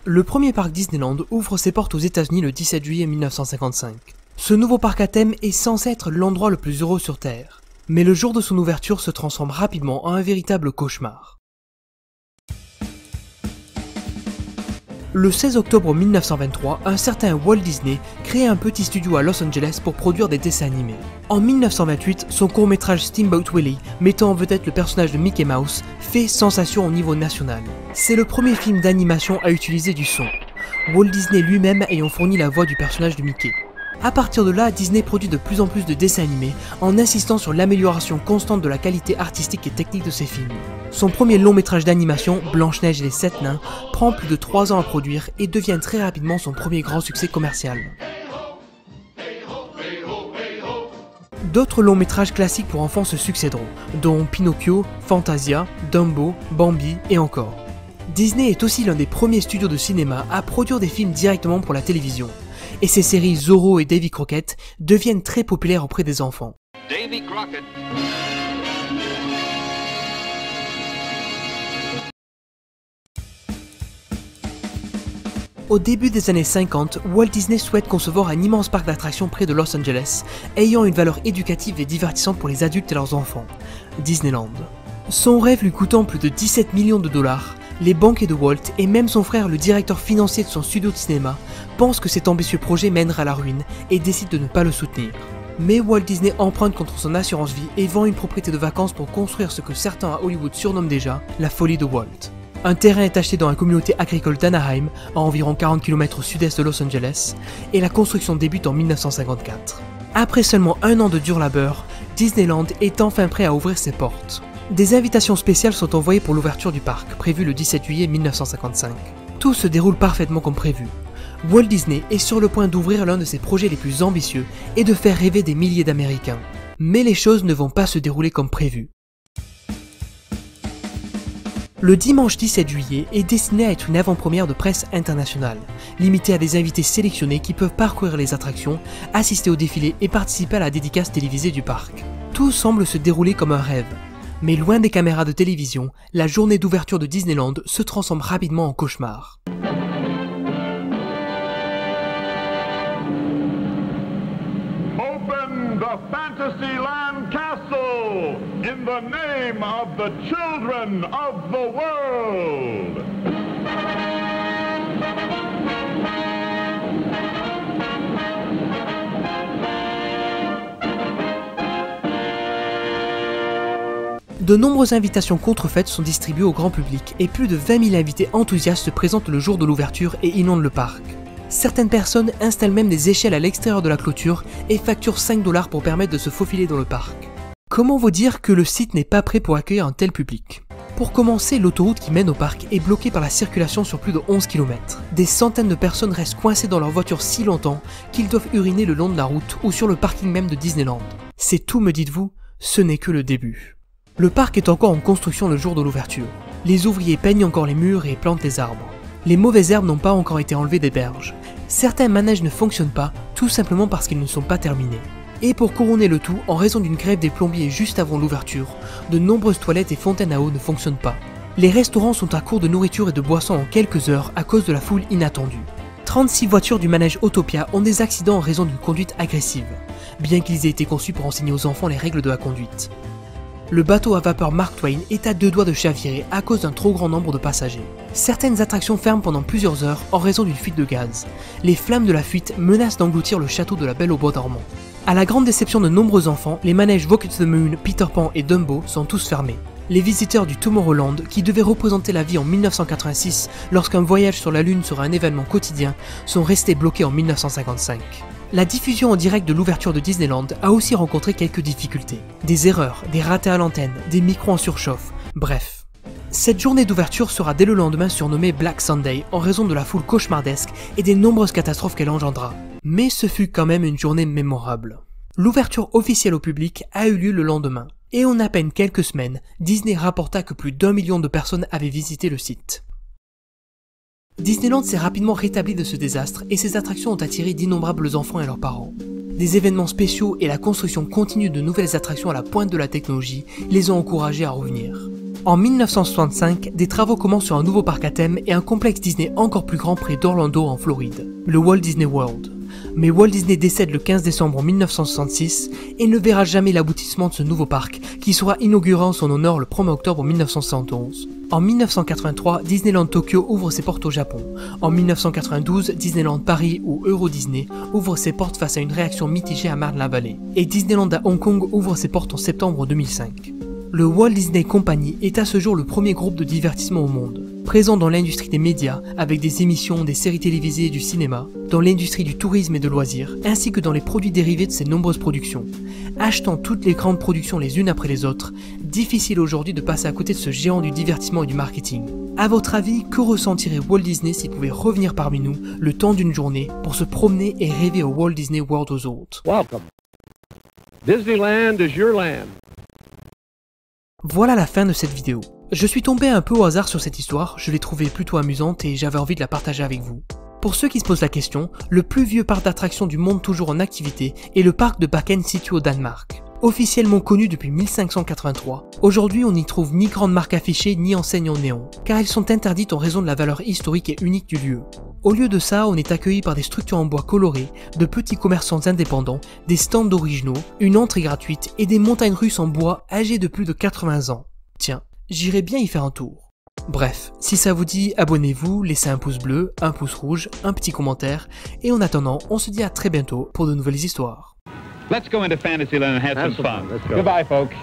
Le premier parc Disneyland ouvre ses portes aux États-Unis le 17 juillet 1955. Ce nouveau parc à thème est censé être l'endroit le plus heureux sur Terre. Mais le jour de son ouverture se transforme rapidement en un véritable cauchemar. Le 16 octobre 1923, un certain Walt Disney crée un petit studio à Los Angeles pour produire des dessins animés. En 1928, son court-métrage Steamboat Willie, mettant en vedette le personnage de Mickey Mouse, fait sensation au niveau national. C'est le premier film d'animation à utiliser du son, Walt Disney lui-même ayant fourni la voix du personnage de Mickey. A partir de là, Disney produit de plus en plus de dessins animés en insistant sur l'amélioration constante de la qualité artistique et technique de ses films. Son premier long métrage d'animation, Blanche-Neige et les 7 nains, prend plus de 3 ans à produire et devient très rapidement son premier grand succès commercial. D'autres longs métrages classiques pour enfants se succéderont, dont Pinocchio, Fantasia, Dumbo, Bambi et encore. Disney est aussi l'un des premiers studios de cinéma à produire des films directement pour la télévision. Et ses séries Zorro et Davy Crockett deviennent très populaires auprès des enfants. Davy Crockett. Au début des années 50, Walt Disney souhaite concevoir un immense parc d'attractions près de Los Angeles, ayant une valeur éducative et divertissante pour les adultes et leurs enfants, Disneyland. Son rêve lui coûtant plus de 17 millions de dollars, les banquiers de Walt et même son frère, le directeur financier de son studio de cinéma, pensent que cet ambitieux projet mènera à la ruine et décident de ne pas le soutenir. Mais Walt Disney emprunte contre son assurance vie et vend une propriété de vacances pour construire ce que certains à Hollywood surnomment déjà la folie de Walt. Un terrain est acheté dans la communauté agricole d'Anaheim, à environ 40 km au sud-est de Los Angeles, et la construction débute en 1954. Après seulement un an de dur labeur, Disneyland est enfin prêt à ouvrir ses portes. Des invitations spéciales sont envoyées pour l'ouverture du parc, prévue le 17 juillet 1955. Tout se déroule parfaitement comme prévu. Walt Disney est sur le point d'ouvrir l'un de ses projets les plus ambitieux et de faire rêver des milliers d'Américains. Mais les choses ne vont pas se dérouler comme prévu. Le dimanche 17 juillet est destiné à être une avant-première de presse internationale, limitée à des invités sélectionnés qui peuvent parcourir les attractions, assister au défilé et participer à la dédicace télévisée du parc. Tout semble se dérouler comme un rêve. Mais loin des caméras de télévision, la journée d'ouverture de Disneyland se transforme rapidement en cauchemar. Open the Fantasyland Castle in the name of the children of the world. De nombreuses invitations contrefaites sont distribuées au grand public et plus de 20 000 invités enthousiastes se présentent le jour de l'ouverture et inondent le parc. Certaines personnes installent même des échelles à l'extérieur de la clôture et facturent 5 $ pour permettre de se faufiler dans le parc. Comment vous dire que le site n'est pas prêt pour accueillir un tel public? Pour commencer, l'autoroute qui mène au parc est bloquée par la circulation sur plus de 11 km. Des centaines de personnes restent coincées dans leur voiture si longtemps qu'ils doivent uriner le long de la route ou sur le parking même de Disneyland. C'est tout, me dites-vous? Ce n'est que le début. Le parc est encore en construction le jour de l'ouverture. Les ouvriers peignent encore les murs et plantent les arbres. Les mauvaises herbes n'ont pas encore été enlevées des berges. Certains manèges ne fonctionnent pas, tout simplement parce qu'ils ne sont pas terminés. Et pour couronner le tout, en raison d'une grève des plombiers juste avant l'ouverture, de nombreuses toilettes et fontaines à eau ne fonctionnent pas. Les restaurants sont à court de nourriture et de boissons en quelques heures à cause de la foule inattendue. 36 voitures du manège Autopia ont des accidents en raison d'une conduite agressive, bien qu'ils aient été conçus pour enseigner aux enfants les règles de la conduite. Le bateau à vapeur Mark Twain est à 2 doigts de chavirer à cause d'un trop grand nombre de passagers. Certaines attractions ferment pendant plusieurs heures en raison d'une fuite de gaz. Les flammes de la fuite menacent d'engloutir le château de la Belle au Bois dormant. À la grande déception de nombreux enfants, les manèges Walk to the Moon, Peter Pan et Dumbo sont tous fermés. Les visiteurs du Tomorrowland, qui devaient représenter la vie en 1986 lorsqu'un voyage sur la Lune sera un événement quotidien, sont restés bloqués en 1955. La diffusion en direct de l'ouverture de Disneyland a aussi rencontré quelques difficultés. Des erreurs, des ratés à l'antenne, des micros en surchauffe, bref. Cette journée d'ouverture sera dès le lendemain surnommée Black Sunday en raison de la foule cauchemardesque et des nombreuses catastrophes qu'elle engendra. Mais ce fut quand même une journée mémorable. L'ouverture officielle au public a eu lieu le lendemain. Et en à peine quelques semaines, Disney rapporta que plus d'1 million de personnes avaient visité le site. Disneyland s'est rapidement rétabli de ce désastre et ses attractions ont attiré d'innombrables enfants et leurs parents. Des événements spéciaux et la construction continue de nouvelles attractions à la pointe de la technologie les ont encouragés à revenir. En 1965, des travaux commencent sur un nouveau parc à thème et un complexe Disney encore plus grand près d'Orlando en Floride, le Walt Disney World. Mais Walt Disney décède le 15 décembre 1966 et ne verra jamais l'aboutissement de ce nouveau parc qui sera inauguré en son honneur le 1er octobre 1971. En 1983, Disneyland Tokyo ouvre ses portes au Japon. En 1992, Disneyland Paris ou Euro Disney ouvre ses portes face à une réaction mitigée à Marne-la-Vallée. Et Disneyland à Hong Kong ouvre ses portes en septembre 2005. Le Walt Disney Company est à ce jour le premier groupe de divertissement au monde, présent dans l'industrie des médias avec des émissions, des séries télévisées et du cinéma, dans l'industrie du tourisme et de loisirs, ainsi que dans les produits dérivés de ces nombreuses productions. Achetant toutes les grandes productions les unes après les autres, difficile aujourd'hui de passer à côté de ce géant du divertissement et du marketing. À votre avis, que ressentirait Walt Disney s'il pouvait revenir parmi nous le temps d'une journée pour se promener et rêver au Walt Disney World Resort? Welcome. Disneyland is your land. Voilà la fin de cette vidéo. Je suis tombé un peu au hasard sur cette histoire, je l'ai trouvée plutôt amusante et j'avais envie de la partager avec vous. Pour ceux qui se posent la question, le plus vieux parc d'attractions du monde toujours en activité est le parc de Bakken situé au Danemark. Officiellement connu depuis 1583, aujourd'hui on n'y trouve ni grande marque affichée ni enseigne en néon, car elles sont interdites en raison de la valeur historique et unique du lieu. Au lieu de ça, on est accueilli par des structures en bois colorées, de petits commerçants indépendants, des stands originaux, une entrée gratuite et des montagnes russes en bois âgées de plus de 80 ans. Tiens, j'irai bien y faire un tour. Bref, si ça vous dit, abonnez-vous, laissez un pouce bleu, un pouce rouge, un petit commentaire, et en attendant, on se dit à très bientôt pour de nouvelles histoires. Let's go into Fantasyland and have some fun. Let's go. Goodbye, folks.